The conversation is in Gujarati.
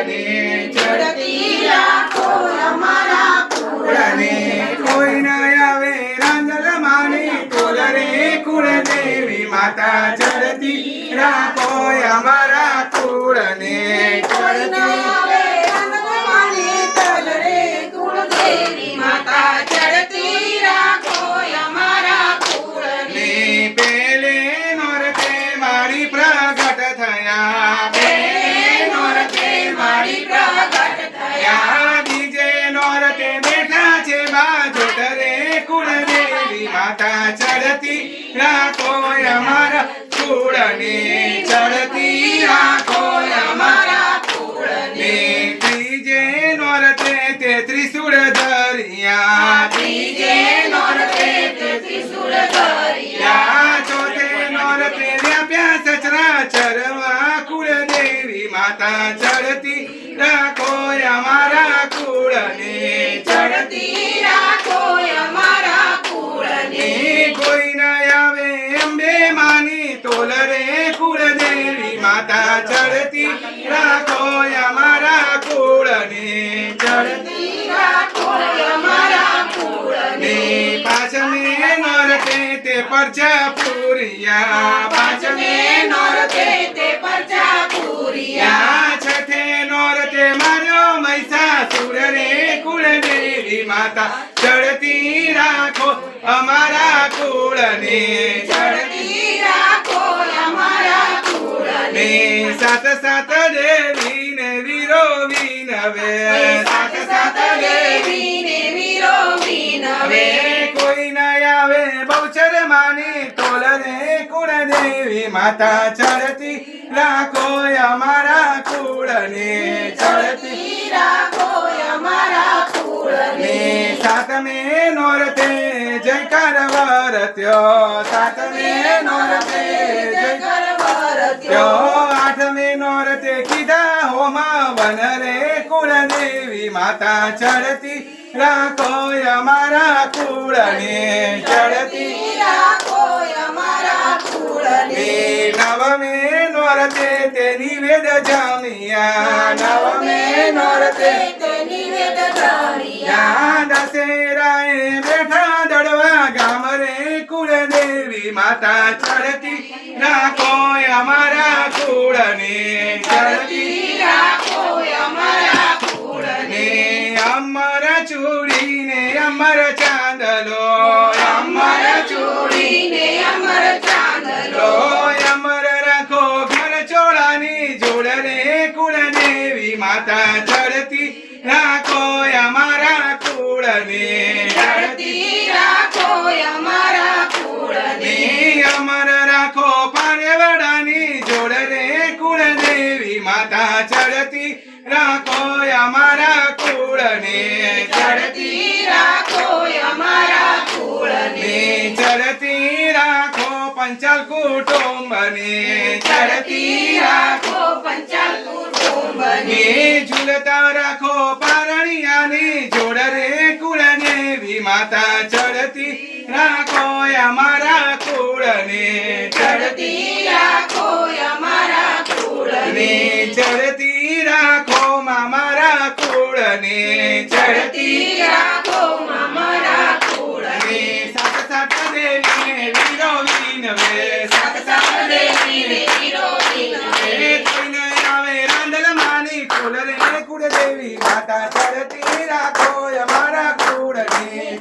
કુળને ચડતી રાખો અમારા કુળને કોઈ ન આવે રાંદલ માની તોલ રે કુળદેવી માતા ચડતી રાખો અમારા કુળને કોઈ ન આવે રાંદલ માની તોલ રે કુળદેવી માતા ચડતી રાખો અમારા કુળને પેલે નોરતે મારી પ્રગટ થયા પેલે નોરતે મારી પ્રગટ થયા બીજે નોરતે બેઠા છે બાજોટ રે કુળદેવી માતા ચડતી રાખો અમારા કુળને ચડતી રાખો અમારા કુળને ત્રીજે નોરતે તે ત્રિશૂળ ધરિયા ત્રીજે નોરતે તે ત્રિશૂળ ધરિયા ચોથે નોરતે વ્યાપ્યા સચરાચરમાં કુળદેવી માતા ચડતી રાખો અમારા કુળને ચડતી રાખો અમારા કુળને કોઈ ન આવે અંબે માની તોલ રે કુળદેવી માતા ચડતી રાખો અમારા કુળને ચડતી રાખો અમારા કુળને પાંચમે નોરતે તે પરચા પૂરિયા પાંચમે નોરતે તે પરચા પૂરિયા છઠે નોરતે માર્યો મહિષાસુર રે કુળદેવી માતા ચડતી રાખો અમારા કુળને ચડતી રાખો અમારા કુળને સાત સાત દેવી ને વીરો વિનવે સાત સાત દેવીને વીરો વિનવે કોઈ ન આવે બહુચર માની તોલ રે કુળદેવી માતા ચડતી રાખો અમારા કુળને ચડતી રાખો અમારા કુળને સાતમે નોરતે જયકાર વરત્યો સાતમે નોરતે જયકાર વરત્યો ત્યો આઠમે નોરતે કીધા હોમા વન રે કુળદેવી માતા ચડતી રાખો અમારા કુળને ચડતી રાખો અમારા કુળને નવમે નોરતે તે નિવેદ જમિયા નવમે નોરતે તે નિવેદ ધરિયા દશેરાએ બેઠા દડવા ગામ રે કુળદેવી માતા ચડતી રાખો અમારા કુળને ચડતી રાખો અમારા કુળને અમર ચૂડીને અમર ચાંદલો અમર ચૂડીને અમર ચાંદલો અમર રાખો ઘર ચોળાની જોડ રે કુળદેવી માતા ચડતી રાખો અમારા કુળને ચડતી રાખો અમારા કુળને અમર રાખો પારેવડાની જોડ રે કુળદેવી માતા ચડતી રાખો અમારા કુળને ચડતી રાખો અમારા કુળને ચડતી રાખો પંચાલ કુટુંબને ચડતી રાખો પંચાલ કુટુંબને ઝૂલતા રાખો પારણિયાની જોડ રે કુળદેવી માતા ચડતી રાખો અમારા કુળને ચડતી રાખો અમારા કુળને ચડતી રાખો મારા કુળને ચડતી રાખો અમારા કુળને સાત સાત દેવીને વીરો વિનવે સાત સાત દેવીને વીરો વિનવે કોઈ ન આવે રાંદલ માની તોલ રે કુળદેવી માતા ચડતી રાખો અમારા કુળને